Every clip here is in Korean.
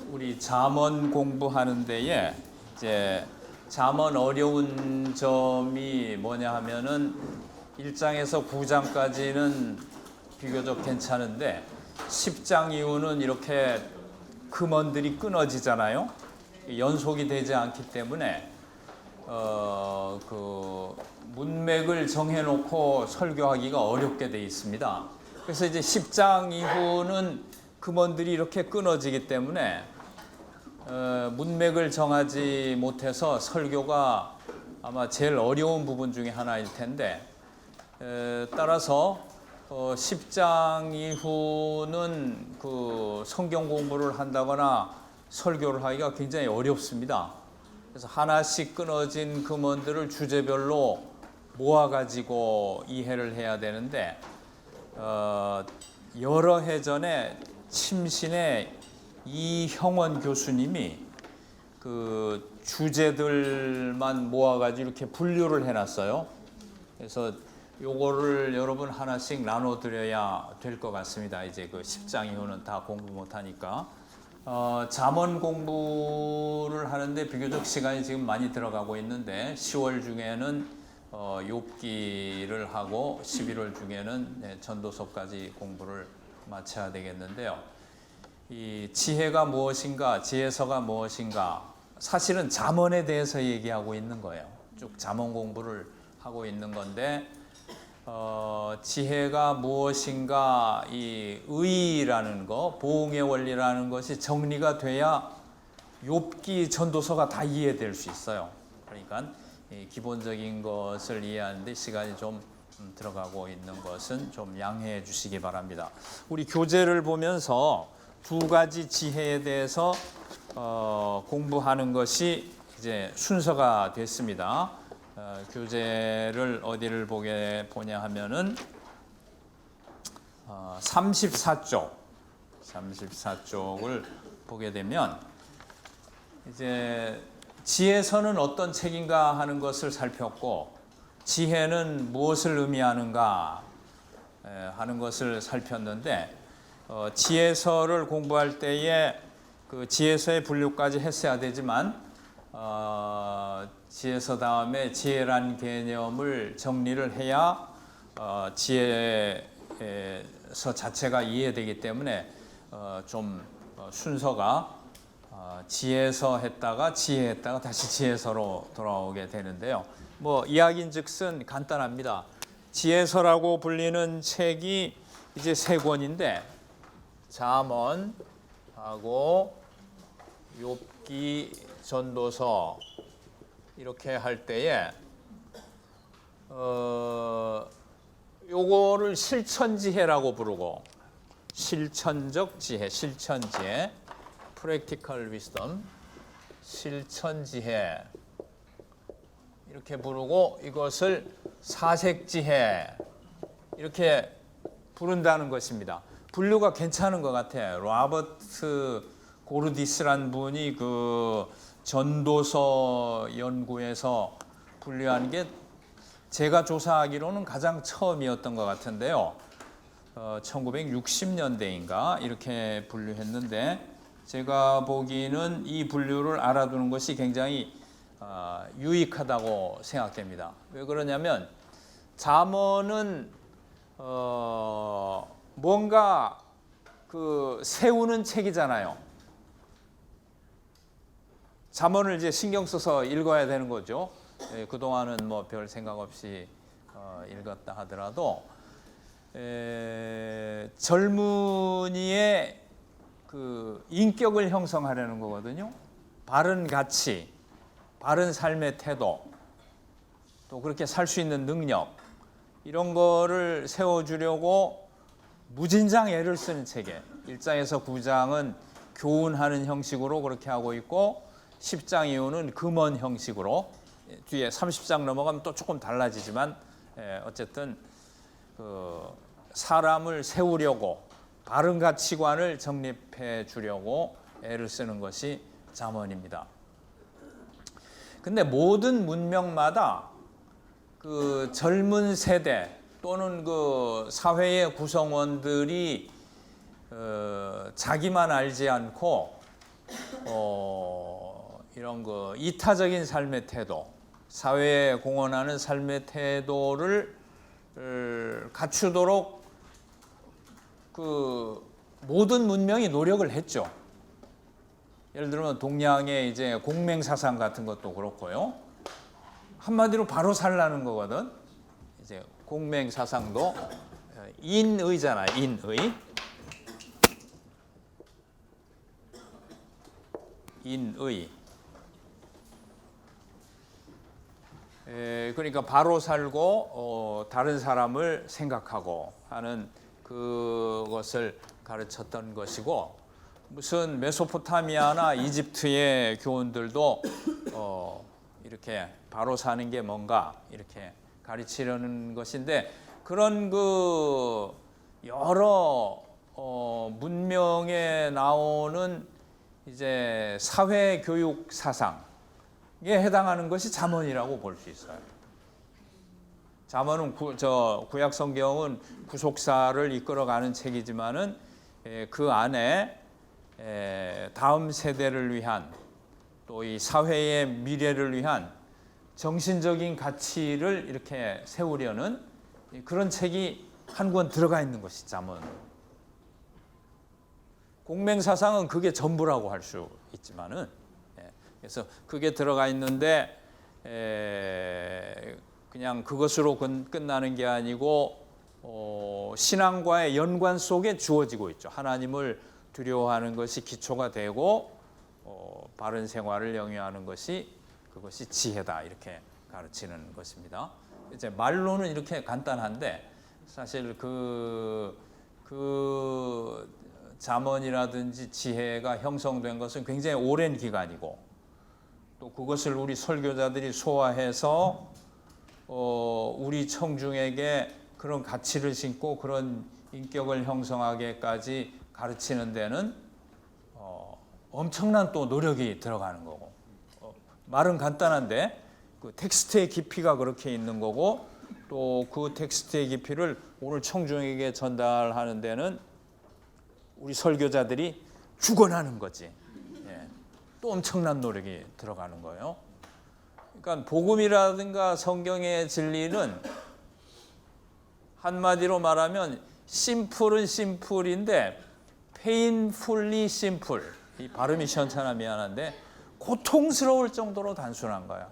우리 잠언 공부하는 데에 이제 잠언 어려운 점이 뭐냐 하면은 1장에서 9장까지는 비교적 괜찮은데 10장 이후는 이렇게 금언들이 끊어지잖아요. 연속이 되지 않기 때문에 그 문맥을 정해놓고 설교하기가 어렵게 돼 있습니다. 그래서 이제 10장 이후는 금언들이 이렇게 끊어지기 때문에 문맥을 정하지 못해서 설교가 아마 제일 어려운 부분 중에 하나일 텐데 따라서 10장 이후는 그 성경 공부를 한다거나 설교를 하기가 굉장히 어렵습니다. 그래서 하나씩 끊어진 금언들을 주제별로 모아가지고 이해를 해야 되는데 여러 해 전에 침신의 이형원 교수님이 그 주제들만 모아가지고 이렇게 분류를 해놨어요. 그래서 요거를 여러분 하나씩 나눠드려야 될 것 같습니다. 이제 그 10장 이후는 다 공부 못하니까. 잠언 공부를 하는데 비교적 시간이 지금 많이 들어가고 있는데 10월 중에는 욥기를 하고 11월 중에는 전도서까지 공부를 마쳐야 되겠는데요. 이 지혜가 무엇인가, 지혜서가 무엇인가, 사실은 잠언에 대해서 얘기하고 있는 거예요. 쭉 잠언 공부를 하고 있는 건데 지혜가 무엇인가, 이 의라는 거, 보응의 원리라는 것이 정리가 돼야 욥기 전도서가 다 이해될 수 있어요. 그러니까 이 기본적인 것을 이해하는데 시간이 좀 들어가고 있는 것은 좀 양해해 주시기 바랍니다. 우리 교재를 보면서 두 가지 지혜에 대해서 공부하는 것이 이제 순서가 됐습니다. 교재를 어디를 보냐 하면은 34쪽을 보게 되면 이제 지혜서는 어떤 책인가 하는 것을 살폈고 지혜는 무엇을 의미하는가 하는 것을 살폈는데 지혜서를 공부할 때에 그 지혜서의 분류까지 했어야 되지만 지혜서 다음에 지혜란 개념을 정리를 해야 지혜서 자체가 이해되기 때문에 좀 순서가 지혜서 했다가 지혜 했다가 다시 지혜서로 돌아오게 되는데요. 뭐 이야기인즉슨 간단합니다. 지혜서라고 불리는 책이 이제 세 권인데 잠언하고 욥기, 전도서 이렇게 할 때에 요거를 실천지혜라고 부르고 실천적 지혜, 실천지혜, practical wisdom, 실천지혜 이렇게 부르고 이것을 사색지혜 이렇게 부른다는 것입니다. 분류가 괜찮은 것 같아요. 로버트 고르디스란 분이 그 전도서 연구에서 분류하는 게 제가 조사하기로는 가장 처음이었던 것 같은데요. 1960년대인가 이렇게 분류했는데 제가 보기에는 이 분류를 알아두는 것이 굉장히 유익하다고 생각됩니다. 왜 그러냐면 잠언은 뭔가 그 세우는 책이잖아요. 잠언을 이제 신경 써서 읽어야 되는 거죠. 그동안은 뭐 별 생각 없이 읽었다 하더라도 젊은이의 그 인격을 형성하려는 거거든요. 바른 가치, 바른 삶의 태도, 또 그렇게 살 수 있는 능력 이런 거를 세워주려고 무진장 애를 쓰는 책이에요. 1장에서 9장은 교훈하는 형식으로 그렇게 하고 있고 10장 이후는 금언 형식으로 뒤에 30장 넘어가면 또 조금 달라지지만 어쨌든 그 사람을 세우려고 바른 가치관을 정립해 주려고 애를 쓰는 것이 잠언입니다. 근데 모든 문명마다 그 젊은 세대 또는 그 사회의 구성원들이 자기만 알지 않고 이런 그 이타적인 삶의 태도, 사회에 공헌하는 삶의 태도를 갖추도록 그 모든 문명이 노력을 했죠. 예를 들면 동양의 이제 공맹 사상 같은 것도 그렇고요. 한마디로 바로 살라는 거거든. 이제 공맹 사상도 인의잖아, 인의. 인의. 그러니까 바로 살고 다른 사람을 생각하고 하는 그것을 가르쳤던 것이고, 무슨 메소포타미아나 이집트의 교훈들도 이렇게 바로 사는 게 뭔가 이렇게 가르치려는 것인데, 그런 그 여러 문명에 나오는 이제 사회 교육 사상에 해당하는 것이 잠언이라고 볼 수 있어요. 잠언은 구약 성경은 구속사를 이끌어가는 책이지만은 그 안에 다음 세대를 위한, 또 이 사회의 미래를 위한 정신적인 가치를 이렇게 세우려는 그런 책이 한 권 들어가 있는 것이 잠언. 공맹 사상은 그게 전부라고 할 수 있지만은, 그래서 그게 들어가 있는데 그냥 그것으로 끝나는 게 아니고 신앙과의 연관 속에 주어지고 있죠. 하나님을 두려워하는 것이 기초가 되고 바른 생활을 영위하는 것이, 그것이 지혜다, 이렇게 가르치는 것입니다. 이제 말로는 이렇게 간단한데 사실 그 잠언이라든지 지혜가 형성된 것은 굉장히 오랜 기간이고, 또 그것을 우리 설교자들이 소화해서 우리 청중에게 그런 가치를 심고 그런 인격을 형성하게까지 가르치는 데는 엄청난 또 노력이 들어가는 거고, 말은 간단한데 그 텍스트의 깊이가 그렇게 있는 거고, 또 그 텍스트의 깊이를 오늘 청중에게 전달하는 데는 우리 설교자들이 죽어나는 거지. 또 엄청난 노력이 들어가는 거예요. 그러니까 복음이라든가 성경의 진리는 한마디로 말하면 심플은 심플인데 painfully simple. 이 발음이 시원찮아 미안한데 고통스러울 정도로 단순한 거야.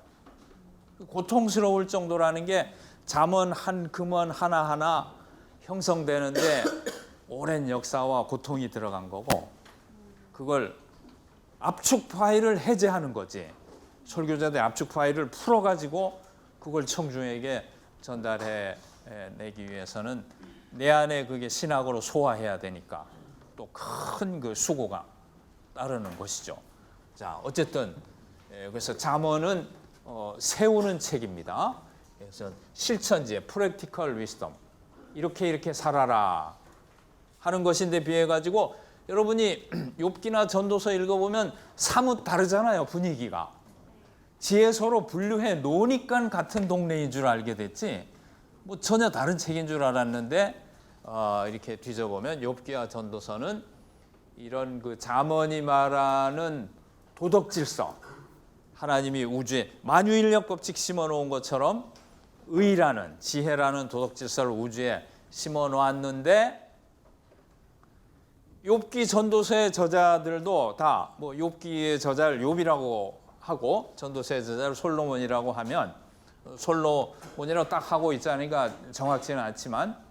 고통스러울 정도라는 게 잠언 한 금원 하나하나 형성되는데 오랜 역사와 고통이 들어간 거고, 그걸 압축 파일을 해제하는 거지. 설교자들 압축 파일을 풀어가지고 그걸 청중에게 전달해 내기 위해서는 내 안에 그게 신학으로 소화해야 되니까 또 큰 그 수고가 따르는 것이죠. 자, 어쨌든 그래서 잠언은 세우는 책입니다. 그래서 실천지에 practical wisdom, 이렇게 살아라 하는 것인데 비해 가지고 여러분이 욥기나 전도서 읽어보면 사뭇 다르잖아요, 분위기가. 지혜서로 분류해 놓으니까 같은 동네인 줄 알게 됐지, 뭐 전혀 다른 책인 줄 알았는데 이렇게 뒤져보면 욥기와 전도서는 이런 그 잠언이 말하는 도덕 질서, 하나님이 우주에 만유인력 법칙 심어놓은 것처럼 의라는, 지혜라는 도덕 질서를 우주에 심어놓았는데, 욥기 전도서의 저자들도 다 뭐 욥기의 저자를 욥이라고 하고 전도서의 저자를 솔로몬이라고 하면, 솔로몬이라고 딱 하고 있자니까 정확치는 않지만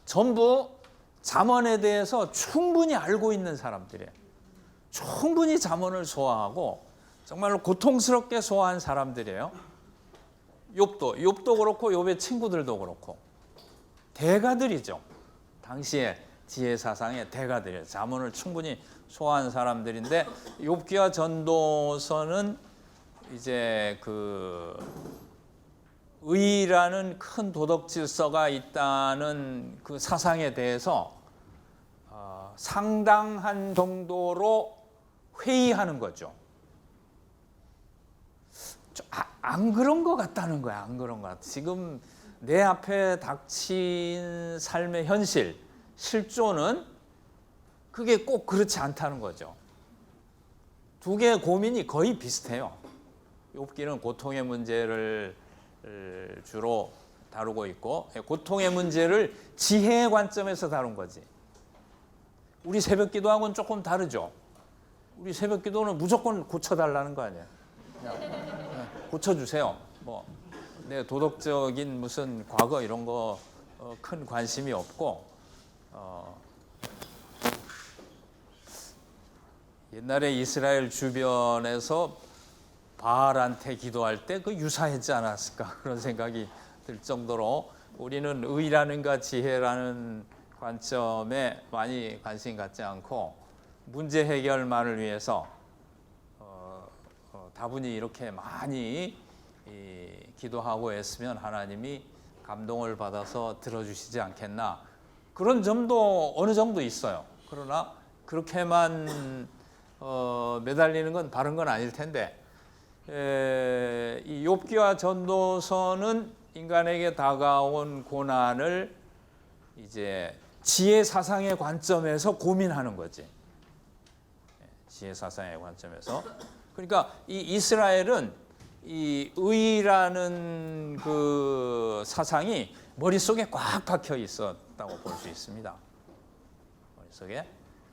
전부 잠언에 대해서 충분히 알고 있는 사람들이에요. 충분히 잠언을 소화하고 정말로 고통스럽게 소화한 사람들이에요. 욥도 그렇고 욥의 친구들도 그렇고 대가들이죠. 당시에 지혜 사상의 대가들이에요. 잠언을 충분히 소화한 사람들인데, 욥기와 전도서는 이제 그 의라는 큰 도덕 질서가 있다는 그 사상에 대해서 상당한 정도로 회의하는 거죠. 안 그런 것 같다는 거야. 안 그런 것 같아. 지금 내 앞에 닥친 삶의 현실, 실존은 그게 꼭 그렇지 않다는 거죠. 두 개의 고민이 거의 비슷해요. 욥기는 고통의 문제를 주로 다루고 있고 고통의 문제를 지혜의 관점에서 다룬 거지. 우리 새벽 기도하고는 조금 다르죠. 우리 새벽 기도는 무조건 고쳐달라는 거 아니야. 그냥 고쳐주세요. 뭐 내 도덕적인 무슨 과거 이런 거 큰 관심이 없고 옛날에 이스라엘 주변에서 바알한테 기도할 때 그 유사하지 않았을까 그런 생각이 들 정도로 우리는 의라는가 지혜라는 관점에 많이 관심 갖지 않고 문제 해결만을 위해서 다분히 이렇게 많이 기도하고 애쓰면 하나님이 감동을 받아서 들어주시지 않겠나 그런 점도 어느 정도 있어요. 그러나 그렇게만 매달리는 건 바른 건 아닐 텐데 이 욥기와 전도서는 인간에게 다가온 고난을 이제 지혜 사상의 관점에서 고민하는 거지. 지혜 사상의 관점에서. 그러니까 이 이스라엘은 이 의라는 그 사상이 머릿속에 꽉 박혀 있었다고 볼 수 있습니다. 머릿속에.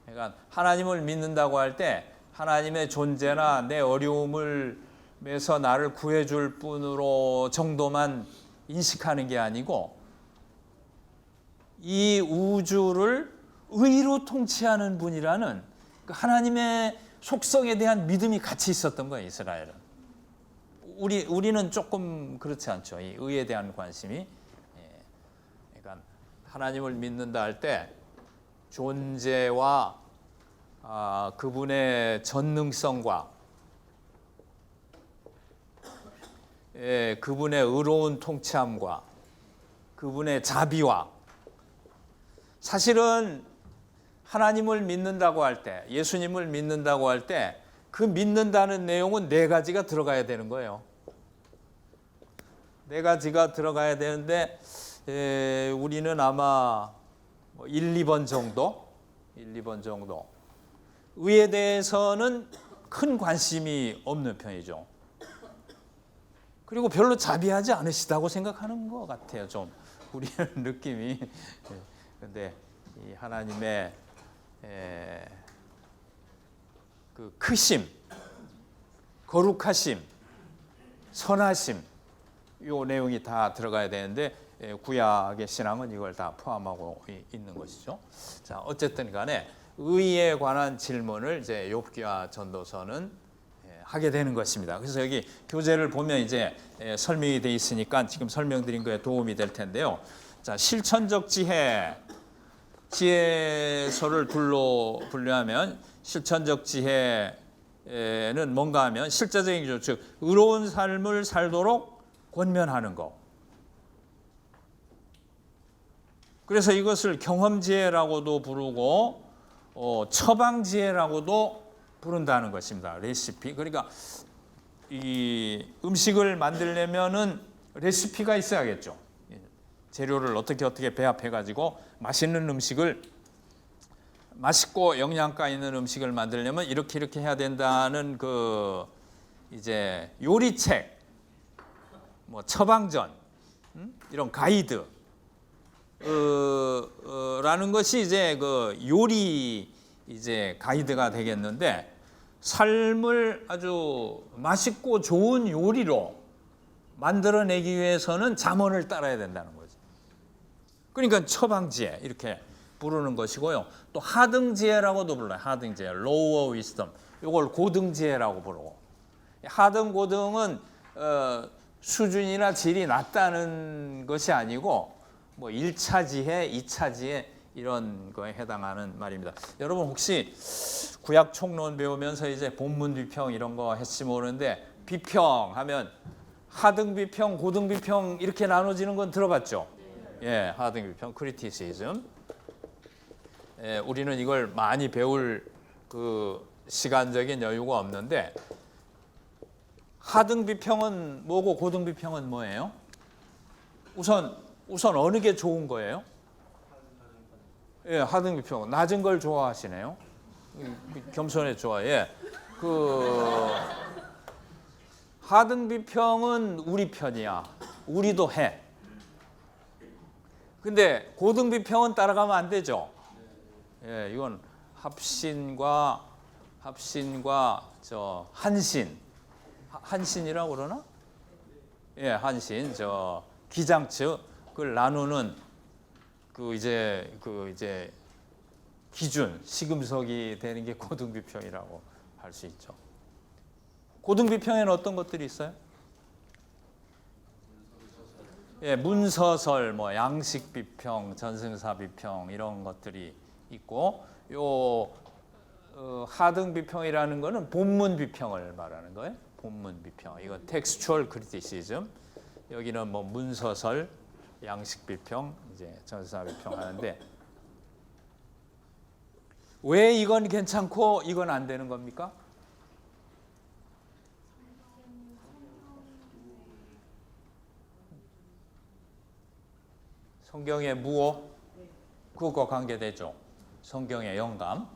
그러니까 하나님을 믿는다고 할 때 하나님의 존재나 내 어려움을 에서 나를 구해줄 분으로 정도만 인식하는 게 아니고 이 우주를 의로 통치하는 분이라는 그 하나님의 속성에 대한 믿음이 같이 있었던 거예요. 이스라엘은. 우리는 조금 그렇지 않죠. 이 의에 대한 관심이. 그러니까 하나님을 믿는다 할 때 존재와 그분의 전능성과 그분의 의로운 통치함과 그분의 자비와 사실은 하나님을 믿는다고 할 때 예수님을 믿는다고 할 때 그 믿는다는 내용은 네 가지가 들어가야 되는 거예요. 네 가지가 들어가야 되는데 우리는 아마 1, 2번 정도 의에 대해서는 큰 관심이 없는 편이죠. 그리고 별로 자비하지 않으시다고 생각하는 것 같아요. 좀 우리는 느낌이. 그런데 이 하나님의 그 크심, 거룩하심, 선하심 이 내용이 다 들어가야 되는데 구약의 신앙은 이걸 다 포함하고 있는 것이죠. 자, 어쨌든 간에 의에 관한 질문을 이제 욥기와 전도서는 하게 되는 것입니다. 그래서 여기 교재를 보면 이제 설명이 되어 있으니까 지금 설명드린 거에 도움이 될 텐데요. 자, 실천적 지혜서를 둘로 분류하면 실천적 지혜는 뭔가 하면 실제적인 기조, 즉 의로운 삶을 살도록 권면하는 것. 그래서 이것을 경험지혜라고도 부르고 처방지혜라고도 부른다는 것입니다. 레시피. 그러니까 이 음식을 만들려면은 레시피가 있어야겠죠. 재료를 어떻게 배합해 가지고 맛있는 음식을 맛있고 영양가 있는 음식을 만들려면 이렇게 해야 된다는 그 이제 요리책, 뭐 처방전, 이런 가이드 라는 것이 이제 그 요리 이제 가이드가 되겠는데 삶을 아주 맛있고 좋은 요리로 만들어내기 위해서는 잠언을 따라야 된다는 거죠. 그러니까 처방지혜 이렇게 부르는 것이고요. 또 하등지혜라고도 불러요. 하등지혜, lower wisdom. 이걸 고등지혜라고 부르고. 하등 고등은 수준이나 질이 낮다는 것이 아니고 뭐 1차 지혜, 2차 지혜 이런 거에 해당하는 말입니다. 여러분 혹시 구약 총론 배우면서 이제 본문 비평 이런 거 했지 모르는데 비평하면 하등 비평, 고등 비평 이렇게 나눠지는 건 들어봤죠? 예, 하등 비평, 크리티시즘. 예, 우리는 이걸 많이 배울 그 시간적인 여유가 없는데 하등 비평은 뭐고 고등 비평은 뭐예요? 우선 어느 게 좋은 거예요? 예, 하등 비평. 낮은 걸 좋아하시네요. 겸손해 좋아해. 그 하등 비평은 우리 편이야. 우리도 해. 근데 고등 비평은 따라가면 안 되죠. 예, 이건 합신과 저 한신이라고 그러나? 예, 한신 저 기장측을 나누는 그 이제 기준 시금석이 되는 게 고등 비평이라고 할 수 있죠. 고등 비평에는 어떤 것들이 있어요? 예, 문서설, 뭐 양식 비평, 전승사 비평 이런 것들이 있고, 하등 비평이라는 거는 본문 비평을 말하는 거예요. 본문 비평. 이건 textual criticism. 여기는 뭐 문서설, 양식 비평, 이제 전승사 비평 하는데, 왜 이건 괜찮고 이건 안 되는 겁니까? 성경의 무호, 그거 관계되죠. 성경의 영감.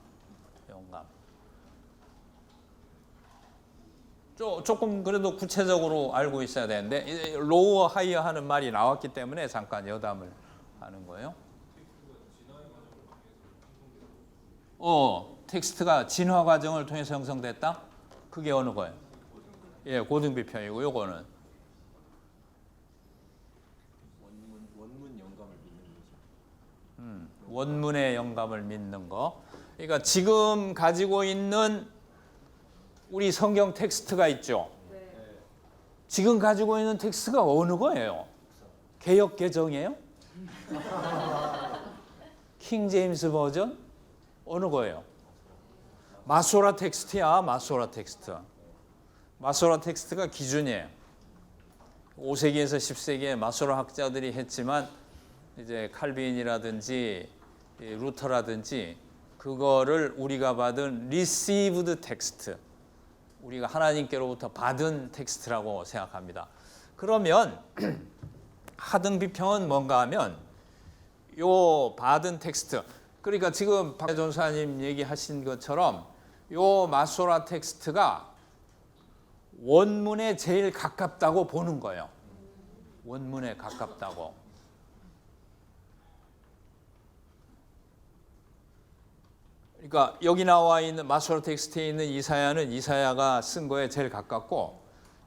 조금 그래도 구체적으로 알고 있어야 되는데, 로우 하이어 하는 말이 나왔기 때문에 잠깐 여담을 하는 거예요. 텍스트가 진화 과정을 통해서 형성됐다? 그게 어느 거예요? 예, 고등 비평이고, 요거는 원문의 영감을 믿는 거. 그러니까 지금 가지고 있는 우리 성경 텍스트가 있죠. 지금 가지고 있는 텍스트가 어느 거예요? 개역 개정이에요? 킹 제임스 버전? 어느 거예요? 마소라 텍스트야, 마소라 텍스트. 마소라 텍스트가 기준이에요. 5세기에서 10세기에 마소라 학자들이 했지만 이제 칼빈이라든지 루터라든지 그거를 우리가 받은 received text, 우리가 하나님께로부터 받은 텍스트라고 생각합니다. 그러면 하등 비평은 뭔가 하면 요 받은 텍스트, 그러니까 지금 박 전사님 얘기하신 것처럼 요 마소라 텍스트가 원문에 제일 가깝다고 보는 거예요. 원문에 가깝다고. 그러니까 여기 나와 있는 마소라 텍스트에 있는 이사야는 이사야가 쓴 거에 제일 가깝고,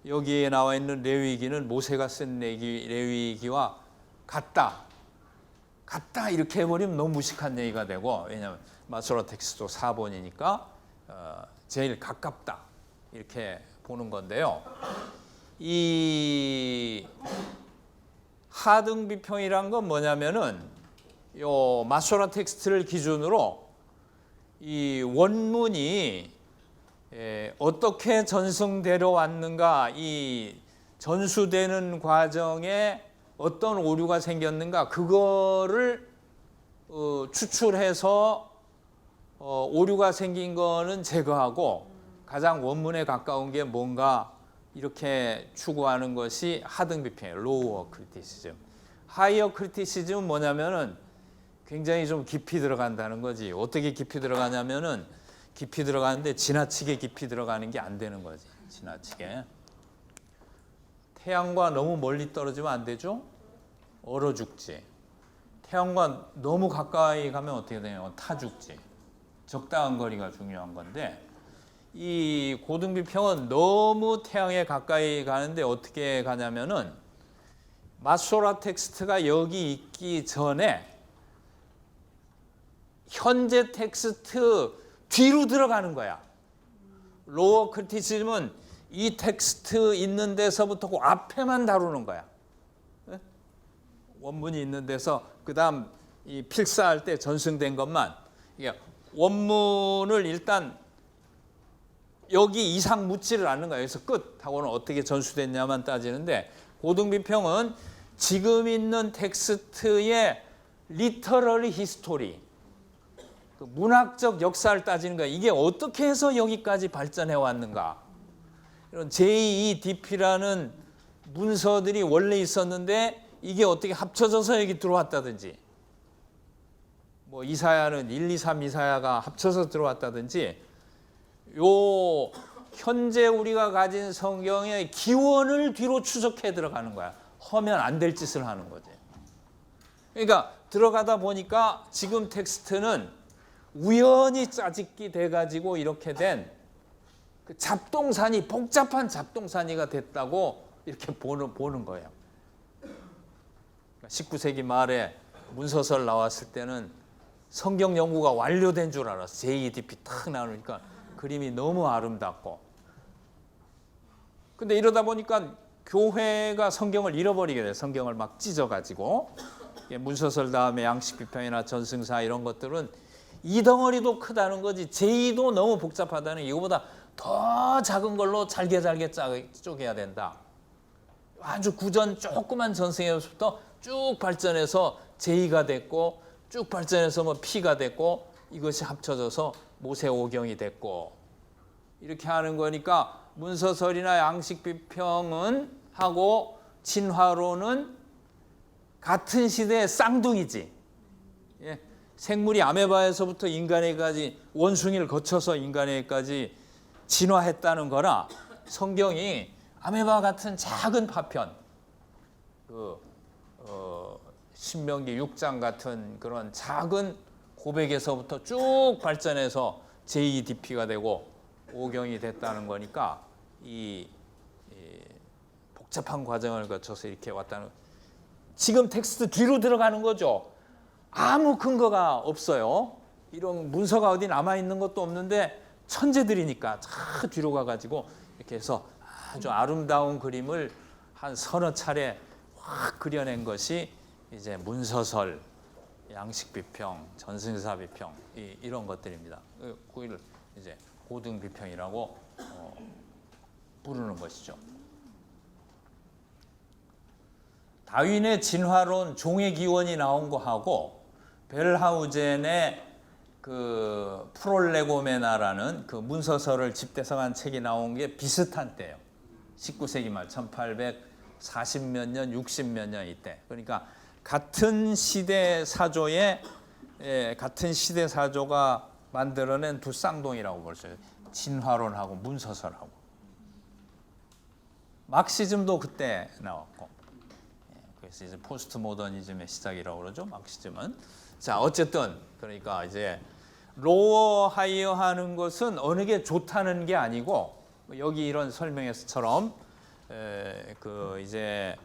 여기에 나와 있는 레위기는 모세가 쓴 레위기와 같다 이렇게 해버리면 너무 무식한 얘기가 되고, 왜냐하면 마소라 텍스트도 사본이니까 제일 가깝다 이렇게 보는 건데요. 이 하등 비평이란 건 뭐냐면은 요 마소라 텍스트를 기준으로 이 원문이 어떻게 전승되어 왔는가, 이 전수되는 과정에 어떤 오류가 생겼는가, 그거를 추출해서 오류가 생긴 거는 제거하고 가장 원문에 가까운 게 뭔가 이렇게 추구하는 것이 하등 비평이에요. 로어 크리티시즘. 하이어 크리티시즘은 뭐냐면은 굉장히 좀 깊이 들어간다는 거지. 어떻게 깊이 들어가냐면은 깊이 들어가는데 지나치게 깊이 들어가는 게 안 되는 거지. 지나치게. 태양과 너무 멀리 떨어지면 안 되죠? 얼어 죽지. 태양과 너무 가까이 가면 어떻게 되냐면 타 죽지. 적당한 거리가 중요한 건데, 이 고등 비평은 너무 태양에 가까이 가는데 어떻게 가냐면은 마소라 텍스트가 여기 있기 전에 현재 텍스트 뒤로 들어가는 거야. 로어 크리티시즘은 이 텍스트 있는 데서부터 그 앞에만 다루는 거야. 원문이 있는 데서 그다음 이 필사할 때 전승된 것만, 원문을 일단 여기 이상 묻지를 않는 거야. 여기서 끝 하고는 어떻게 전수됐냐만 따지는데, 고등 비평은 지금 있는 텍스트의 리터러리 히스토리, 그 문학적 역사를 따지는 거야. 이게 어떻게 해서 여기까지 발전해 왔는가. 이런 JEDP라는 문서들이 원래 있었는데 이게 어떻게 합쳐져서 여기 들어왔다든지, 이사야는 1, 2, 3 이사야가 합쳐서 들어왔다든지, 요 현재 우리가 가진 성경의 기원을 뒤로 추적해 들어가는 거야. 하면 안 될 짓을 하는 거지. 그러니까 들어가다 보니까 지금 텍스트는 우연히 짜집기 돼가지고 이렇게 된 그 잡동사니, 복잡한 잡동사니가 됐다고 이렇게 보는 거예요. 19세기 말에 문서설 나왔을 때는 성경 연구가 완료된 줄 알았어. JEDP 탁 나오니까 그림이 너무 아름답고. 근데 이러다 보니까 교회가 성경을 잃어버리게 돼. 성경을 막 찢어가지고. 문서설 다음에 양식비평이나 전승사 이런 것들은 이 덩어리도 크다는 거지 제2도 너무 복잡하다는 이거보다 더 작은 걸로 잘게 쪼개야 된다. 아주 구전 조그만 전승에서부터 쭉 발전해서 제2가 됐고 쭉 발전해서 뭐 P가 됐고 이것이 합쳐져서 모세오경이 됐고 이렇게 하는 거니까 문서설이나 양식비평은 하고 진화론은 같은 시대의 쌍둥이지. 예. 생물이 아메바에서부터 인간에까지 원숭이를 거쳐서 인간에까지 진화했다는 거라 성경이 아메바 같은 작은 파편, 신명기 6장 같은 그런 작은 고백에서부터 쭉 발전해서 JEDP가 되고 오경이 됐다는 거니까 이 복잡한 과정을 거쳐서 이렇게 왔다는 지금 텍스트 뒤로 들어가는 거죠. 아무 근거가 없어요. 이런 문서가 어디 남아있는 것도 없는데 천재들이니까 차 뒤로 가가지고 이렇게 해서 아주 아름다운 그림을 한 서너 차례 확 그려낸 것이 이제 문서설, 양식비평, 전승사비평 이런 것들입니다. 그걸 이제 고등비평이라고 부르는 것이죠. 다윈의 진화론 종의 기원이 나온 거하고 벨하우젠의 그 프롤레고메나라는 그 문서설을 집대성한 책이 나온 게 비슷한 때예요. 19세기 말 1840몇 년, 60몇 년 이때. 그러니까 같은 시대 사조가 만들어낸 두 쌍둥이라고 볼 수 있어요. 진화론하고 문서설하고. 막시즘도 그때 나왔고. 그래서 이제 포스트 모더니즘의 시작이라고 그러죠. 막시즘은. 자, 어쨌든 그러니까 이제 로어 하이어 하는 것은 어느 게 좋다는 게 아니고 여기 이런 설명에서처럼 그 이제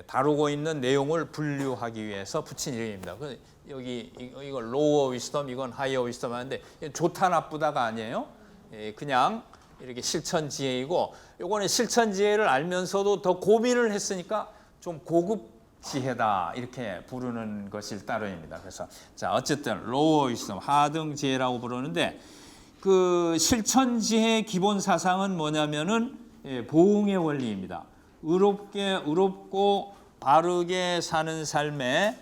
다루고 있는 내용을 분류하기 위해서 붙인 이름입니다. 여기 이걸 로어 위스덤, 이건 하이어 위스덤 하는데 좋다 나쁘다가 아니에요. 그냥 이렇게 실천지혜이고 요거는 실천지혜를 알면서도 더 고민을 했으니까 좀 고급 지혜다 이렇게 부르는 것일 따름입니다. 그래서 자 어쨌든 로어 위스덤 하등 지혜라고 부르는데 그 실천 지혜의 기본 사상은 뭐냐면은 보응의 원리입니다. 의롭고 바르게 사는 삶에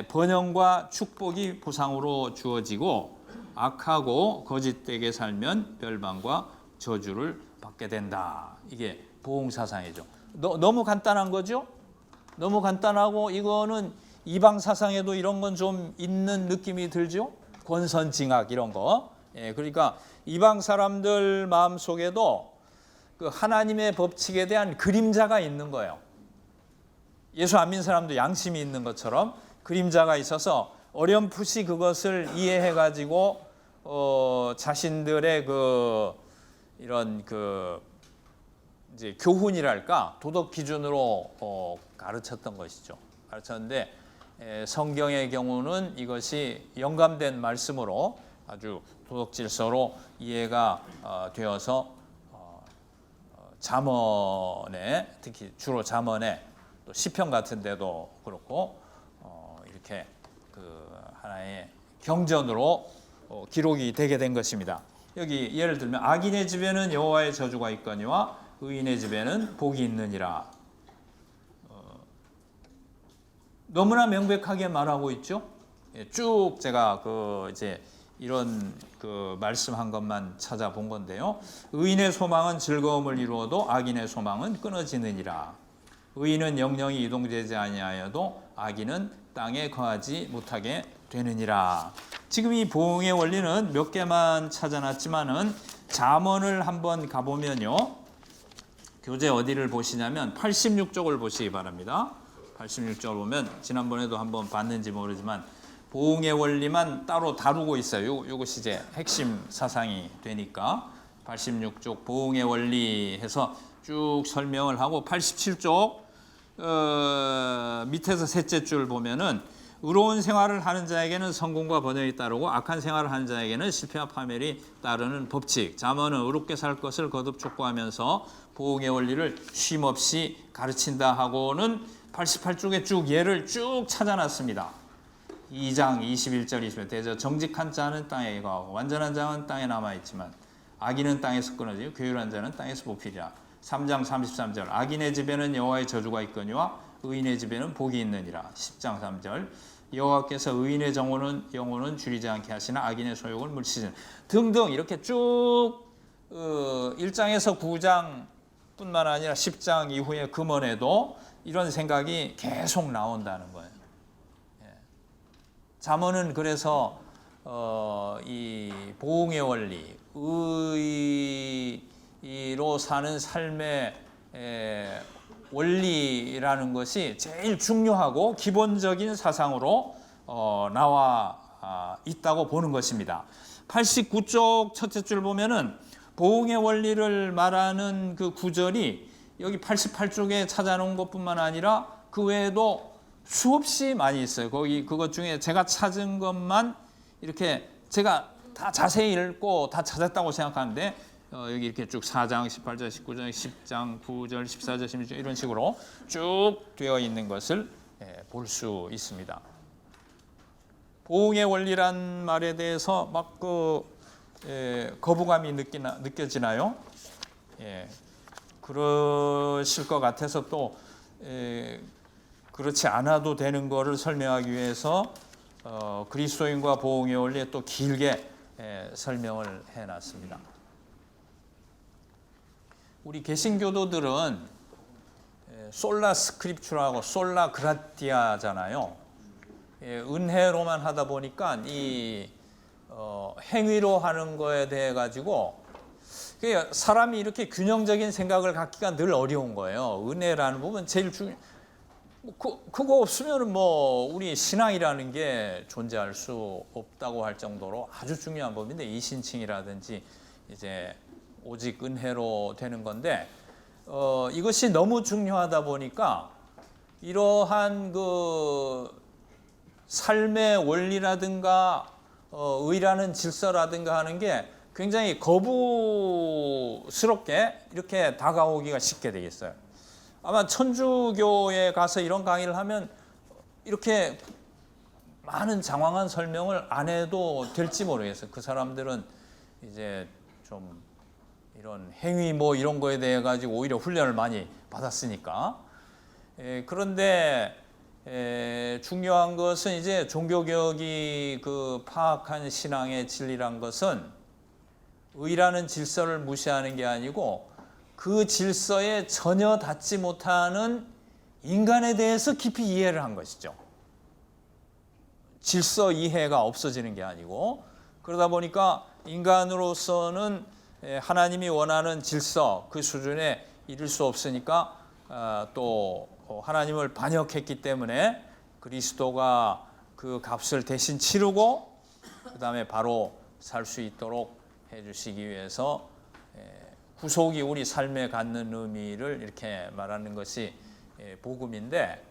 번영과 축복이 보상으로 주어지고 악하고 거짓되게 살면 멸망과 저주를 받게 된다. 이게 보응 사상이죠. 너무 간단한 거죠? 너무 간단하고 이거는 이방 사상에도 이런 건 좀 있는 느낌이 들죠? 권선징악 이런 거. 그러니까 이방 사람들 마음속에도 그 하나님의 법칙에 대한 그림자가 있는 거예요. 예수 안 믿는 사람도 양심이 있는 것처럼 그림자가 있어서 어렴풋이 그것을 이해해 가지고 자신들의 그 이런 그 이제 교훈이랄까 도덕 기준으로 가르쳤던 것이죠. 가르쳤는데 성경의 경우는 이것이 영감된 말씀으로 아주 도덕 질서로 이해가 되어서 잠언에 특히 주로 잠언에 또 시편 같은 데도 그렇고 이렇게 그 하나의 경전으로 기록이 되게 된 것입니다. 여기 예를 들면 악인의 집에는 여호와의 저주가 있거니와 의인의 집에는 복이 있느니라. 너무나 명백하게 말하고 있죠. 쭉 제가 그 이제 이런 그 말씀한 것만 찾아본 건데요. 의인의 소망은 즐거움을 이루어도 악인의 소망은 끊어지느니라. 의인은 영영이 이동되지 아니하여도 악인은 땅에 거하지 못하게 되느니라. 지금 이 보응의 원리는 몇 개만 찾아놨지만은 잠언을 한번 가보면요. 교재 어디를 보시냐면 86쪽을 보시기 바랍니다. 86쪽을 보면 지난번에도 한번 봤는지 모르지만 보응의 원리만 따로 다루고 있어요. 이것이 이제 핵심 사상이 되니까 86쪽 보응의 원리 해서 쭉 설명을 하고 87쪽 밑에서 셋째 줄 보면은 의로운 생활을 하는 자에게는 성공과 번영이 따르고 악한 생활을 하는 자에게는 실패와 파멸이 따르는 법칙. 잠언은 의롭게 살 것을 거듭 촉구하면서 보응의 원리를 쉼없이 가르친다 하고는 88쪽에 쭉 예를 쭉 찾아놨습니다. 2장 21절 20절 대저 정직한 자는 땅에 거하고 완전한 자는 땅에 남아있지만 악인은 땅에서 끊어지고 괴율한 자는 땅에서 뽑히리라. 3장 33절 악인의 집에는 여호와의 저주가 있거니와 의인의 집에는 복이 있느니라. 10장 3절 여호와께서 의인의 영혼은 줄이지 않게 하시나 악인의 소욕을 물리시는 등등 이렇게 쭉 1장에서 9장 뿐만 아니라 10장 이후의 금언에도 이런 생각이 계속 나온다는 거예요. 잠언은 그래서 이 보응의 원리, 의로 사는 삶의 원리라는 것이 제일 중요하고 기본적인 사상으로 나와 있다고 보는 것입니다. 89쪽 첫째 줄 보면은 보응의 원리를 말하는 그 구절이 여기 88쪽에 찾아놓은 것뿐만 아니라 그 외에도 수없이 많이 있어요. 거기 그것 중에 제가 찾은 것만 이렇게 제가 다 자세히 읽고 다 찾았다고 생각하는데 여기 이렇게 쭉 4장, 18절, 19절, 10장, 9절, 14절, 16절 이런 식으로 쭉 되어 있는 것을 볼 수 있습니다. 보응의 원리란 말에 대해서 막 거부감이 느껴지나요? 그러실 것 같아서 또 그렇지 않아도 되는 것을 설명하기 위해서 그리스도인과 보응의 원리에 또 길게 설명을 해놨습니다. 우리 개신교도들은 솔라 스크립추라고 솔라 그라티아잖아요. 은혜로만 하다 보니까 이 행위로 하는 거에 대해 가지고 사람이 이렇게 균형적인 생각을 갖기가 늘 어려운 거예요. 은혜라는 부분 제일 그거 없으면 뭐 우리 신앙이라는 게 존재할 수 없다고 할 정도로 아주 중요한 법인데 이신칭이라든지 이제 오직 은혜로 되는 건데 이것이 너무 중요하다 보니까 이러한 그 삶의 원리라든가 의라는 질서라든가 하는 게 굉장히 거부스럽게 이렇게 다가오기가 쉽게 되겠어요. 아마 천주교에 가서 이런 강의를 하면 이렇게 많은 장황한 설명을 안 해도 될지 모르겠어요. 그 사람들은 이제 좀 이런 행위 뭐 이런 거에 대해 가지고 오히려 훈련을 많이 받았으니까. 그런데 중요한 것은 이제 종교개혁이 그 파악한 신앙의 진리란 것은 의라는 질서를 무시하는 게 아니고 그 질서에 전혀 닿지 못하는 인간에 대해서 깊이 이해를 한 것이죠. 질서 이해가 없어지는 게 아니고 그러다 보니까 인간으로서는 하나님이 원하는 질서 그 수준에 이를 수 없으니까 또 하나님을 반역했기 때문에 그리스도가 그 값을 대신 치르고 그 다음에 바로 살 수 있도록 해주시기 위해서 구속이 우리 삶에 갖는 의미를 이렇게 말하는 것이 복음인데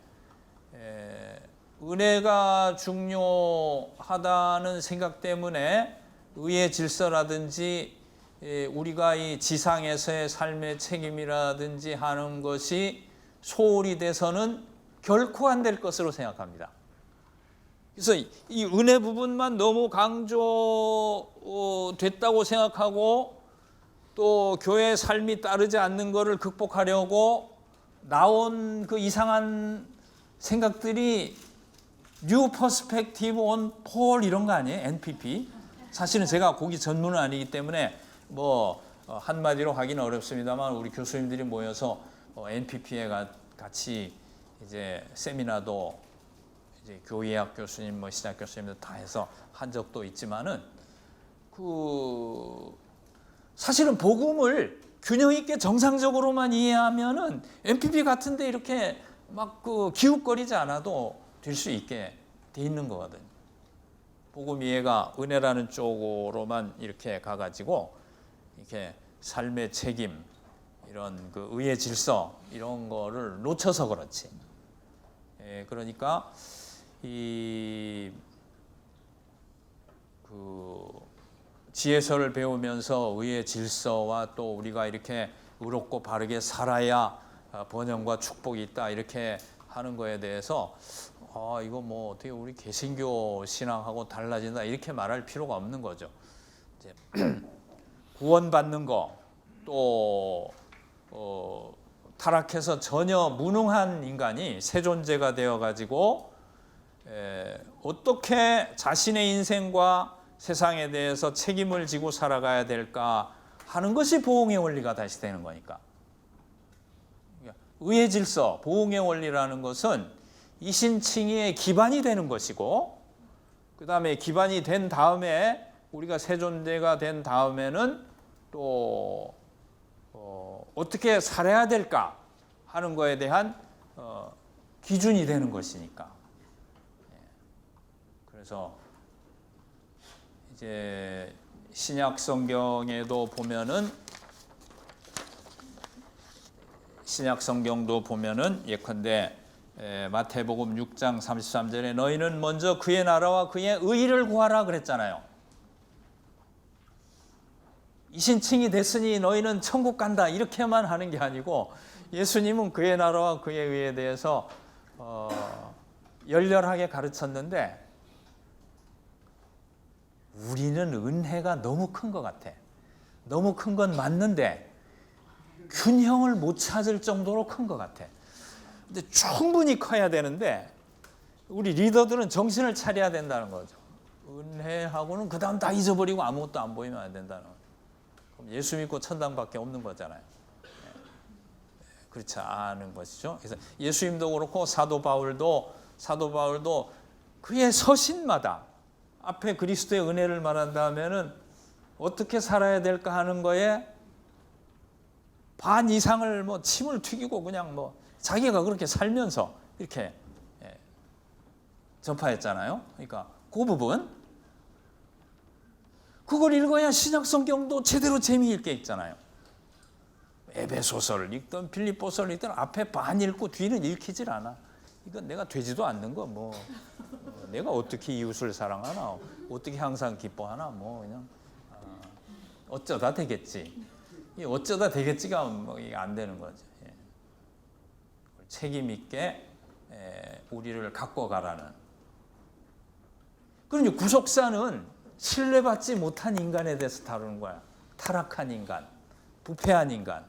은혜가 중요하다는 생각 때문에 의의 질서라든지 우리가 이 지상에서의 삶의 책임이라든지 하는 것이 소홀히 돼서는 결코 안 될 것으로 생각합니다. 그래서 이 은혜 부분만 너무 강조됐다고 생각하고 또 교회의 삶이 따르지 않는 것을 극복하려고 나온 그 이상한 생각들이 New Perspective on Paul 이런 거 아니에요? NPP. 사실은 제가 거기 전문은 아니기 때문에 뭐 한마디로 하기는 어렵습니다만 우리 교수님들이 모여서 NPP에 같이 이제 세미나도 이제 교회학 교수님, 뭐 신학 교수님들 다 해서 한 적도 있지만은 그 사실은 복음을 균형 있게 정상적으로만 이해하면은 MPP 같은데 이렇게 막 기웃거리지 않아도 될 수 있게 돼 있는 거거든요. 복음 이해가 은혜라는 쪽으로만 이렇게 가가지고 이렇게 삶의 책임, 이런 의의 질서 이런 거를 놓쳐서 그렇지. 그러니까 지혜서를 배우면서 의의 질서와 또 우리가 이렇게 의롭고 바르게 살아야 번영과 축복이 있다 이렇게 하는 거에 대해서 이거 뭐 어떻게 우리 개신교 신앙하고 달라진다 이렇게 말할 필요가 없는 거죠. 이제 구원받는 거, 또 타락해서 전혀 무능한 인간이 새 존재가 되어 가지고 어떻게 자신의 인생과 세상에 대해서 책임을 지고 살아가야 될까 하는 것이 보응의 원리가 다시 되는 거니까. 의의 질서, 보응의 원리라는 것은 이신칭의의 기반이 되는 것이고, 그 다음에 기반이 된 다음에 우리가 새 존재가 된 다음에는 또 어떻게 살아야 될까 하는 거에 대한 기준이 되는 것이니까. 그래서 이제 신약 성경에도 보면은 예컨대 마태복음 6장 33절에 너희는 먼저 그의 나라와 그의 의를 구하라 그랬잖아요. 이신칭이 됐으니 너희는 천국 간다 이렇게만 하는 게 아니고 예수님은 그의 나라와 그의 의에 대해서 열렬하게 가르쳤는데 우리는 은혜가 너무 큰 것 같아. 너무 큰 건 맞는데 균형을 못 찾을 정도로 큰 것 같아. 근데 충분히 커야 되는데 우리 리더들은 정신을 차려야 된다는 거죠. 은혜하고는 그 다음 다 잊어버리고 아무것도 안 보이면 안 된다는 거죠. 그럼 예수 믿고 천당밖에 없는 거잖아요. 그렇지 않은 것이죠. 그래서 예수님도 그렇고 사도 바울도 그의 서신마다 앞에 그리스도의 은혜를 말한다면은 어떻게 살아야 될까 하는 거에 반 이상을 침을 튀기고 그냥 자기가 그렇게 살면서 이렇게 전파했잖아요. 그러니까 그 부분 그걸 읽어야 신약 성경도 제대로 재미있게 읽잖아요. 에베소서를 읽든 빌립보서를 읽든 앞에 반 읽고 뒤는 읽히질 않아. 이건 내가 되지도 않는 거 내가 어떻게 이웃을 사랑하나, 어떻게 항상 기뻐하나, 그냥 어쩌다 되겠지. 이 어쩌다 되겠지가 이게 안 되는 거죠. 책임 있게 우리를 갖고 가라는. 그럼 구속사는 신뢰받지 못한 인간에 대해서 다루는 거야. 타락한 인간, 부패한 인간,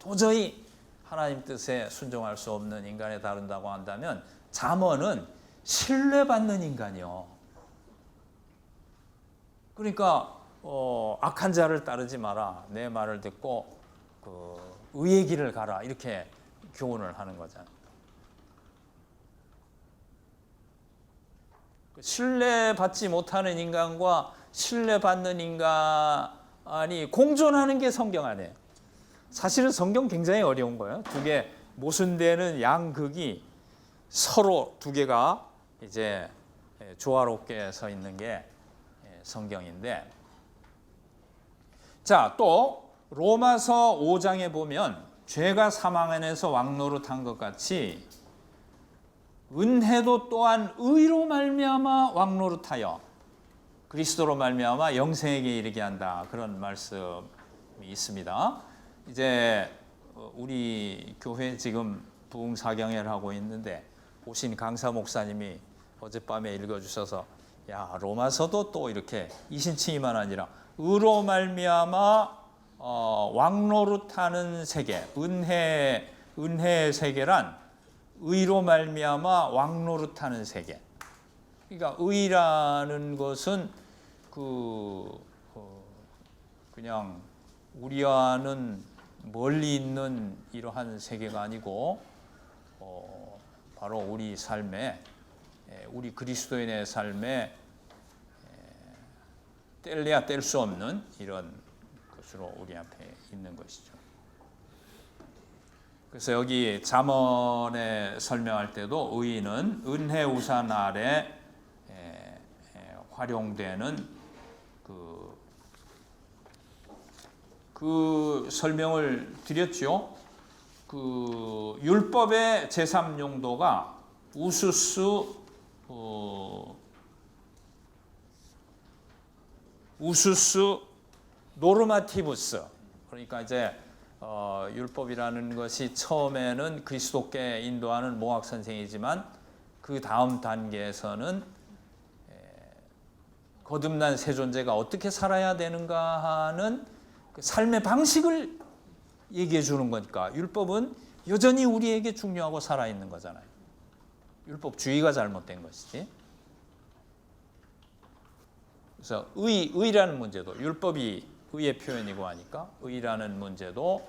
도저히 하나님 뜻에 순종할 수 없는 인간에 다룬다고 한다면 잠언은 신뢰받는 인간이요. 그러니까 악한 자를 따르지 마라. 내 말을 듣고 의의 길을 가라. 이렇게 교훈을 하는 거잖아요. 신뢰받지 못하는 인간과 신뢰받는 인간이 공존하는 게 성경 안에. 사실은 성경 굉장히 어려운 거예요. 두 개 모순되는 양극이 서로 두 개가 이제 조화롭게 서 있는 게 성경인데, 자, 또 로마서 5장에 보면 죄가 사망 안에서 왕노릇한 것 같이 은혜도 또한 의로 말미암아 왕노릇하여 그리스도로 말미암아 영생에게 이르게 한다. 그런 말씀이 있습니다. 이제 우리 교회 지금 부흥사경회를 하고 있는데 오신 강사 목사님이 어젯밤에 읽어주셔서 야, 로마서도 또 이렇게 이신칭의만 아니라 의로 말미암아 왕노릇하는 세계, 은혜의 세계란 의로 말미암아 왕노릇하는 세계. 그러니까 의라는 것은 그냥 우리와는 멀리 있는 이러한 세계가 아니고 바로 우리 삶에, 우리 그리스도인의 삶에 뗄래야 뗄 수 없는 이런 것으로 우리 앞에 있는 것이죠. 그래서 여기 잠언에 설명할 때도 의인은 은혜 우산 아래 활용되는 그 설명을 드렸죠. 그 율법의 제3용도가 우수스 노르마티브스. 그러니까 이제 율법이라는 것이 처음에는 그리스도께 인도하는 모학 선생이지만 그 다음 단계에서는 거듭난 새 존재가 어떻게 살아야 되는가 하는 그 삶의 방식을 얘기해 주는 거니까 율법은 여전히 우리에게 중요하고 살아있는 거잖아요. 율법주의가 잘못된 것이지. 그래서 의라는 문제도 율법이 의의 표현이고 하니까 의라는 문제도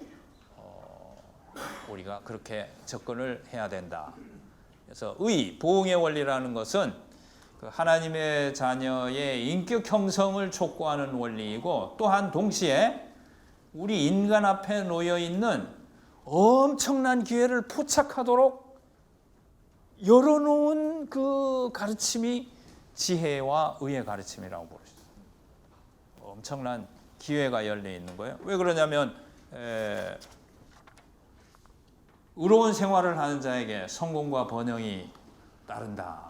우리가 그렇게 접근을 해야 된다. 그래서 보응의 원리라는 것은 그 하나님의 자녀의 인격 형성을 촉구하는 원리이고 또한 동시에 우리 인간 앞에 놓여 있는 엄청난 기회를 포착하도록 열어놓은 그 가르침이 지혜와 의의 가르침이라고 부르죠. 엄청난 기회가 열려 있는 거예요. 왜 그러냐면 의로운 생활을 하는 자에게 성공과 번영이 따른다.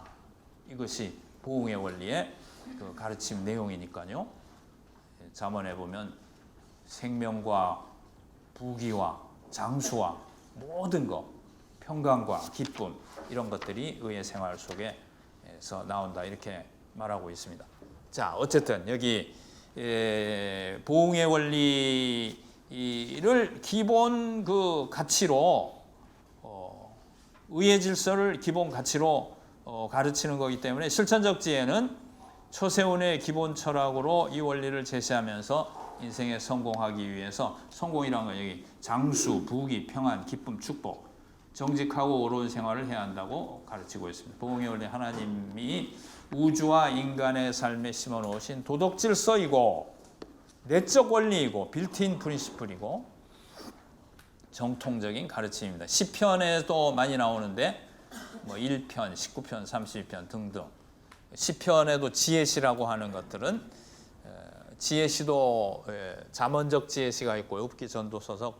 이것이 보응의 원리의 그 가르침 내용이니까요. 잠언에 보면 생명과 부귀와 장수와 모든 것, 평강과 기쁨 이런 것들이 의의 생활 속에서 나온다 이렇게 말하고 있습니다. 자, 어쨌든 여기 보응의 원리를 기본 그 가치로 의의 질서를 기본 가치로 가르치는 거기 때문에 실천적 지혜는 초세운의 기본 철학으로 이 원리를 제시하면서 인생에 성공하기 위해서 성공이란 건 여기 장수, 부귀, 평안, 기쁨, 축복, 정직하고 옳은 생활을 해야 한다고 가르치고 있습니다. 보응의 원리 하나님이 우주와 인간의 삶에 심어놓으신 도덕 질서이고 내적 원리이고 빌트인 프린시플이고 정통적인 가르침입니다. 시편에도 많이 나오는데 뭐 1편, 19편, 30편 등등 시편에도 지혜시라고 하는 것들은 지혜시도 잠언적 지혜시가 있고 욥기 전도서적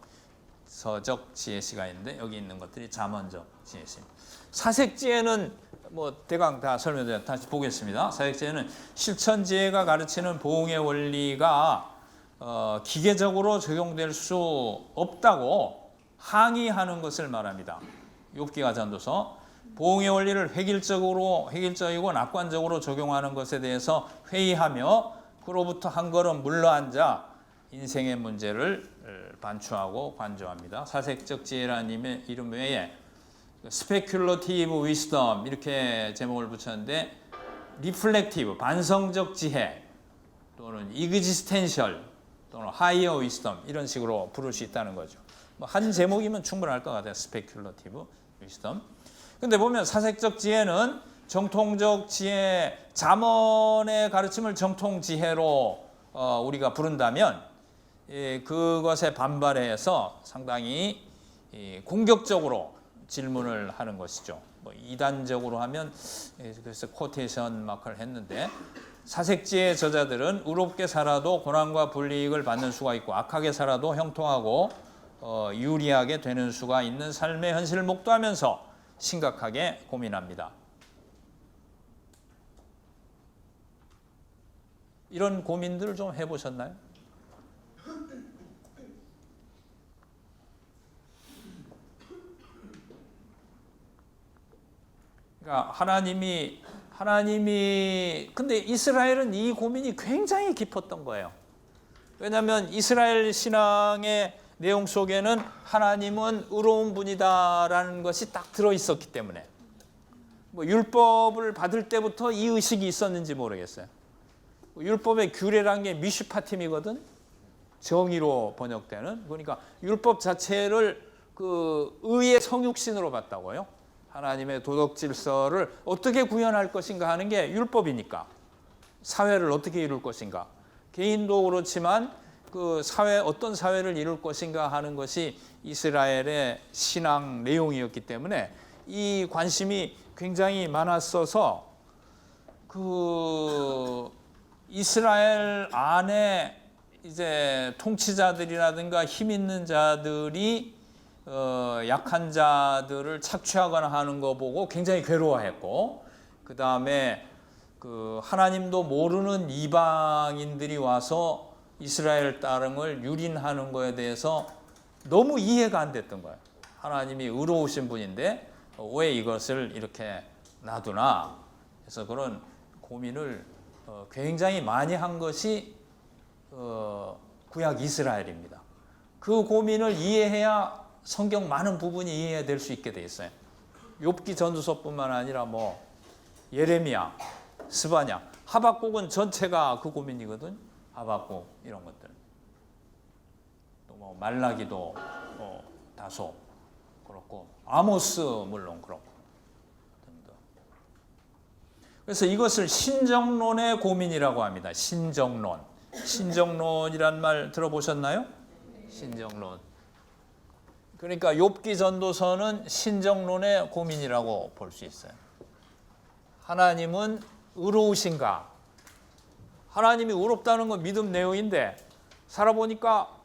지혜시가 있는데 여기 있는 것들이 잠언적 지혜시입니다. 사색 지혜는 뭐 대강 다 설명드려 다시 보겠습니다. 사색 지혜는 실천 지혜가 가르치는 보응의 원리가 기계적으로 적용될 수 없다고 항의하는 것을 말합니다. 욥기가 전도서 보응의 원리를 획일적이고 낙관적으로 적용하는 것에 대해서 회의하며 그로부터 한 걸음 물러앉아 인생의 문제를 반추하고 관조합니다. 사색적 지혜라는 이름 외에 스페큘러티브 위스덤 이렇게 제목을 붙였는데 리플렉티브 반성적 지혜 또는 이그지스텐셜 또는 하이어 위스덤 이런 식으로 부를 수 있다는 거죠. 뭐 한 제목이면 충분할 것 같아요. 스페큘러티브 위스덤. 근데 보면 사색적 지혜는 정통적 지혜, 잠언의 가르침을 정통 지혜로 우리가 부른다면 그것에 반발해서 상당히 공격적으로 질문을 하는 것이죠. 뭐 이단적으로 하면 그래서 코테이션 마크를 했는데 사색지의 저자들은 의롭게 살아도 고난과 불이익을 받는 수가 있고 악하게 살아도 형통하고 유리하게 되는 수가 있는 삶의 현실을 목도하면서 심각하게 고민합니다. 이런 고민들을 좀 해보셨나요? 그러니까 하나님이 근데 이스라엘은 이 고민이 굉장히 깊었던 거예요. 왜냐하면 이스라엘 신앙의 내용 속에는 하나님은 의로운 분이다라는 것이 딱 들어있었기 때문에 뭐 율법을 받을 때부터 이 의식이 있었는지 모르겠어요. 율법의 규례란 게 미슈파팀이거든. 정의로 번역되는. 그러니까 율법 자체를 그 의의 성육신으로 봤다고요. 하나님의 도덕 질서를 어떻게 구현할 것인가 하는 게 율법이니까. 사회를 어떻게 이룰 것인가. 개인도 그렇지만 그 사회 어떤 사회를 이룰 것인가 하는 것이 이스라엘의 신앙 내용이었기 때문에 이 관심이 굉장히 많았어서 그 이스라엘 안에 이제 통치자들이라든가 힘 있는 자들이 약한 자들을 착취하거나 하는 거 보고 굉장히 괴로워했고, 그 다음에 그 하나님도 모르는 이방인들이 와서 이스라엘 땅을 유린하는 거에 대해서 너무 이해가 안 됐던 거예요. 하나님이 의로우신 분인데 왜 이것을 이렇게 놔두나. 그래서 그런 고민을 굉장히 많이 한 것이 구약 이스라엘입니다. 그 고민을 이해해야 성경 많은 부분이 이해될 수 있게 돼 있어요. 욥기 전도서뿐만 아니라 뭐 예레미야, 스바냐, 하박국은 전체가 그 고민이거든. 하박국 이런 것들. 또 뭐 말라기도 다소 그렇고, 아모스 물론 그렇고. 그래서 이것을 신정론의 고민이라고 합니다. 신정론. 신정론이란 말 들어보셨나요? 신정론. 그러니까 욥기 전도서는 신정론의 고민이라고 볼 수 있어요. 하나님은 의로우신가? 하나님이 의롭다는 건 믿음 내용인데 살아보니까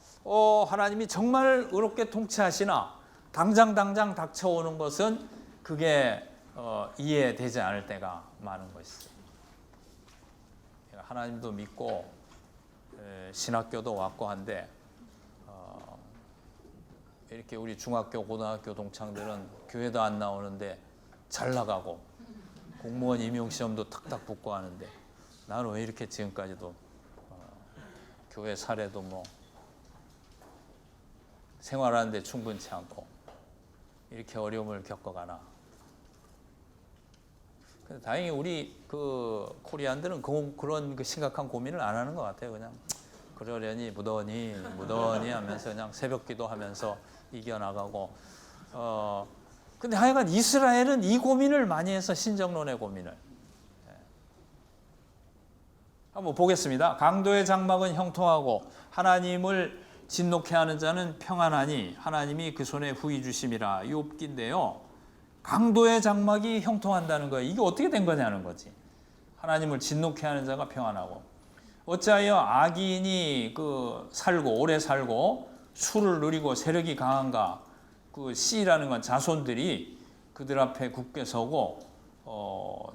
하나님이 정말 의롭게 통치하시나 당장 닥쳐오는 것은 그게 이해되지 않을 때가 많은 것이죠. 하나님도 믿고 신학교도 왔고 한데 이렇게 우리 중학교, 고등학교 동창들은 교회도 안 나오는데 잘 나가고 공무원 임용시험도 탁탁 붙고 하는데 나는 왜 이렇게 지금까지도 교회 사례도 뭐 생활하는데 충분치 않고 이렇게 어려움을 겪어가나. 다행히 우리 그 코리안들은 그런 그 심각한 고민을 안 하는 것 같아요. 그냥 그러려니 무더니 하면서 그냥 새벽기도 하면서 이겨나가고. 근데 하여간 이스라엘은 이 고민을 많이 해서 신정론의 고민을. 한번 보겠습니다. 강도의 장막은 형통하고 하나님을 진노케 하는 자는 평안하니 하나님이 그 손에 후히 주심이라. 욥기인데요. 강도의 장막이 형통한다는 거예요. 이게 어떻게 된 거냐는 거지. 하나님을 진노케 하는 자가 평안하고. 어찌하여 악인이 오래 살고 수를 누리고 세력이 강한가. 그 씨라는 건 자손들이 그들 앞에 굳게 서고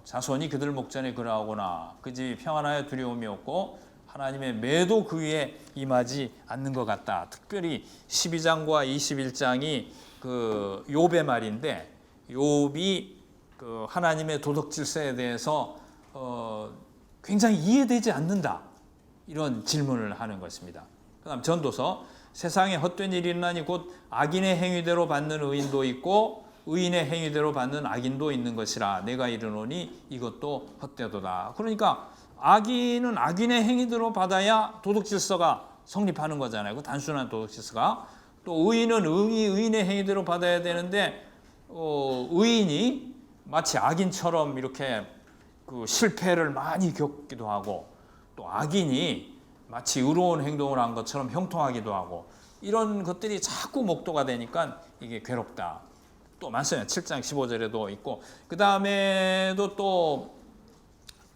자손이 그들 목전에 그러하구나. 그 집이 평안하여 두려움이 없고 하나님의 매도 그 위에 임하지 않는 것 같다. 특별히 12장과 21장이 그 욥의 말인데, 욥이 그 하나님의 도덕 질서에 대해서 굉장히 이해되지 않는다. 이런 질문을 하는 것입니다. 그다음 전도서, 세상에 헛된 일이 일어나니 곧 악인의 행위대로 받는 의인도 있고 의인의 행위대로 받는 악인도 있는 것이라. 내가 이르노니 이것도 헛되도다. 그러니까 악인은 악인의 행위대로 받아야 도덕 질서가 성립하는 거잖아요. 그 단순한 도덕 질서가. 또 의인은 의인의 행위대로 받아야 되는데 의인이 마치 악인처럼 이렇게 그 실패를 많이 겪기도 하고, 또 악인이 마치 의로운 행동을 한 것처럼 형통하기도 하고, 이런 것들이 자꾸 목도가 되니까 이게 괴롭다. 또 많습니다. 7장 15절에도 있고, 그 다음에도 또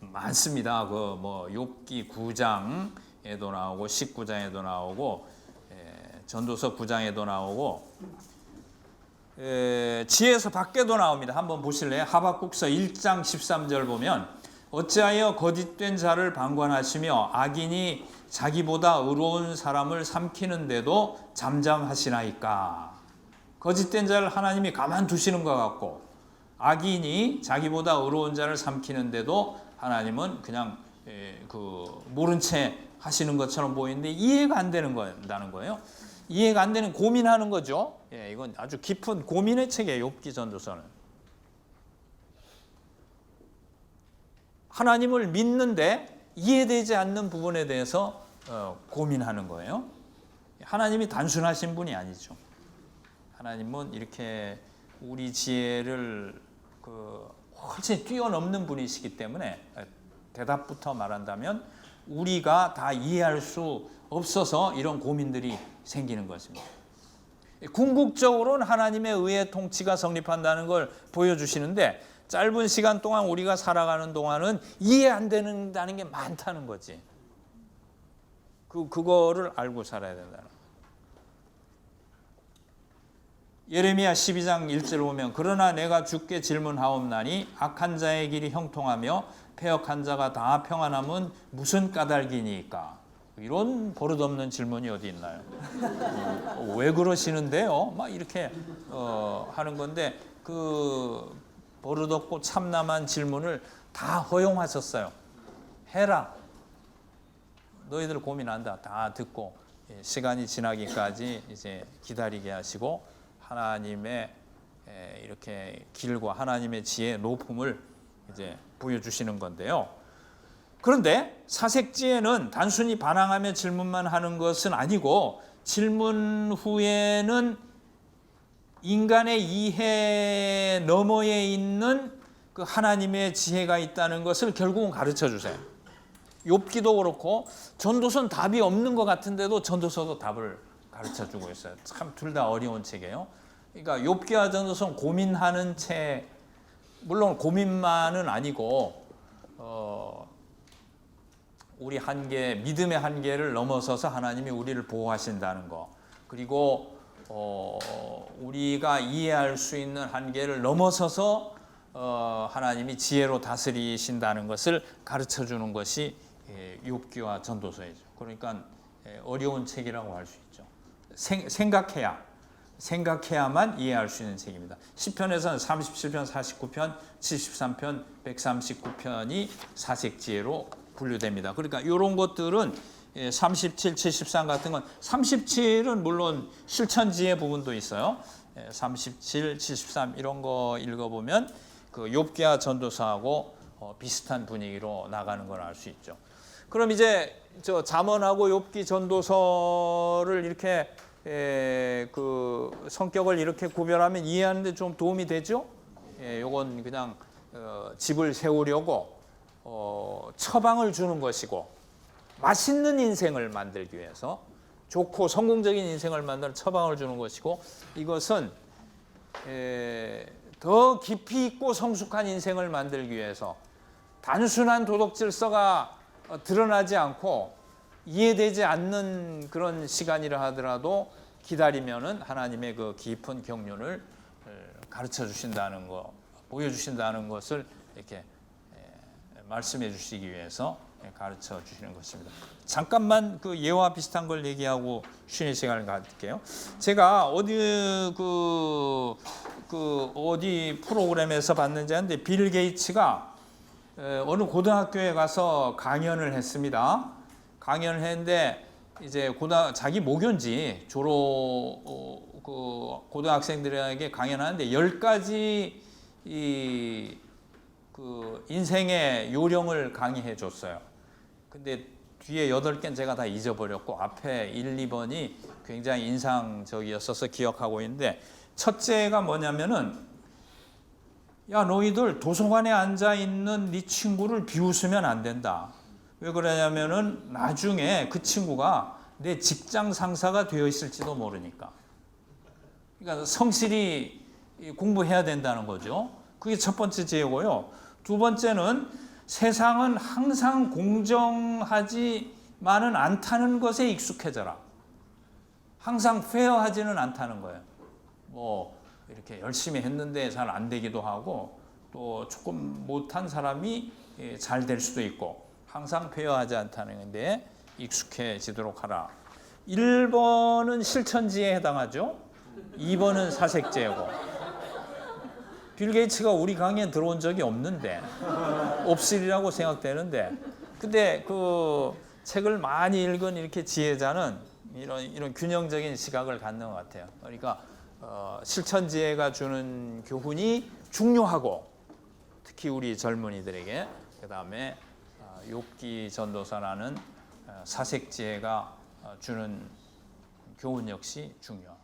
많습니다. 그 뭐 욥기 9장에도 나오고 19장에도 나오고 전도서 9장에도 나오고 지혜에서 밖에도 나옵니다. 한번 보실래요? 하박국서 1장 13절 보면, 어찌하여 거짓된 자를 방관하시며 악인이 자기보다 의로운 사람을 삼키는데도 잠잠하시나이까. 거짓된 자를 하나님이 가만두시는 것 같고 악인이 자기보다 의로운 자를 삼키는데도 하나님은 그냥 모른 채 하시는 것처럼 보이는데 이해가 안 되는 거다는 거예요. 이해가 안 되는 고민하는 거죠. 이건 아주 깊은 고민의 책이에요. 욥기 전도서는. 하나님을 믿는데 이해되지 않는 부분에 대해서 고민하는 거예요. 하나님이 단순하신 분이 아니죠. 하나님은 이렇게 우리 지혜를 훨씬 뛰어넘는 분이시기 때문에, 대답부터 말한다면 우리가 다 이해할 수 없어서 이런 고민들이 생기는 것입니다. 궁극적으로는 하나님의 의의 통치가 성립한다는 걸 보여주시는데 짧은 시간 동안 우리가 살아가는 동안은 이해 안 된다는 게 많다는 거지. 그거를 알고 살아야 된다는 거예요. 예레미야 12장 1절을 보면 그러나 내가 주께 질문하옵나니 악한 자의 길이 형통하며 패역한 자가 다 평안함은 무슨 까닭이니까? 이런 버릇없는 질문이 어디 있나요? 왜 그러시는데요? 막 이렇게 하는 건데 그 버릇없고 참남한 질문을 다 허용하셨어요. 해라. 너희들 고민한다. 다 듣고 시간이 지나기까지 이제 기다리게 하시고 하나님의 이렇게 길과 하나님의 지혜의 높음을 이제 보여주시는 건데요. 그런데 사색지혜는 단순히 반항하며 질문만 하는 것은 아니고 질문 후에는 인간의 이해 너머에 있는 그 하나님의 지혜가 있다는 것을 결국은 가르쳐 주세요. 욥기도 그렇고 전도서는 답이 없는 것 같은데도 전도서도 답을 가르쳐 주고 있어요. 참 둘 다 어려운 책이에요. 그러니까 욥기와 전도서는 고민하는 책, 물론 고민만은 아니고 우리 한계, 믿음의 한계를 넘어서서 하나님이 우리를 보호하신다는 거, 그리고 우리가 이해할 수 있는 한계를 넘어서서 하나님이 지혜로 다스리신다는 것을 가르쳐 주는 것이 욥기와 전도서이죠. 그러니까 어려운 책이라고 할 수 있죠. 생각해야만 이해할 수 있는 책입니다. 시편에서는 37편, 49편, 73편, 139편이 사색지혜로 분류됩니다. 그러니까 이런 것들은 37, 73 같은 건 37은 물론 실천지혜 부분도 있어요. 37, 73 이런 거 읽어보면 그 욥기와 전도서하고 비슷한 분위기로 나가는 걸 알 수 있죠. 그럼 이제 저 잠언하고 욥기 전도서를 이렇게 그 성격을 이렇게 구별하면 이해하는데 좀 도움이 되죠? 요건 그냥 집을 세우려고 처방을 주는 것이고 맛있는 인생을 만들기 위해서 좋고 성공적인 인생을 만드는 처방을 주는 것이고 이것은 더 깊이 있고 성숙한 인생을 만들기 위해서 단순한 도덕 질서가 드러나지 않고 이해되지 않는 그런 시간이라 하더라도 기다리면은 하나님의 그 깊은 경륜을 가르쳐 주신다는 거, 보여주신다는 것을 이렇게 말씀해 주시기 위해서 가르쳐 주시는 것입니다. 잠깐만 그 예와 비슷한 걸 얘기하고 쉬는 시간을 갖을게요. 제가 어디 어디 프로그램에서 봤는지 하는데 빌 게이츠가 어느 고등학교에 가서 강연을 했습니다. 강연을 했는데 이제 자기 모교인지 고등학생들에게 강연하는데 10가지 그 인생의 요령을 강의해 줬어요. 근데 뒤에 8개는 제가 다 잊어버렸고 앞에 1, 2번이 굉장히 인상적이었어서 기억하고 있는데 첫째가 뭐냐면은 야 너희들 도서관에 앉아있는 네 친구를 비웃으면 안 된다. 왜 그러냐면은 나중에 그 친구가 내 직장 상사가 되어 있을지도 모르니까. 그러니까 성실히 공부해야 된다는 거죠. 그게 첫 번째 지혜고요. 두 번째는 세상은 항상 공정하지만은 않다는 것에 익숙해져라. 항상 페어하지는 않다는 거예요. 뭐 이렇게 열심히 했는데 잘 안 되기도 하고 또 조금 못한 사람이 잘 될 수도 있고 항상 페어하지 않다는 건데 익숙해지도록 하라. 1번은 실천지혜에 해당하죠. 2번은 사색지혜고. 빌 게이츠가 우리 강의에 들어온 적이 없는데 없으리라고 생각되는데 근데 그 책을 많이 읽은 이렇게 지혜자는 이런 균형적인 시각을 갖는 것 같아요. 그러니까 실천지혜가 주는 교훈이 중요하고 특히 우리 젊은이들에게 그다음에 욥기 전도서라는 사색지혜가 주는 교훈 역시 중요합니다.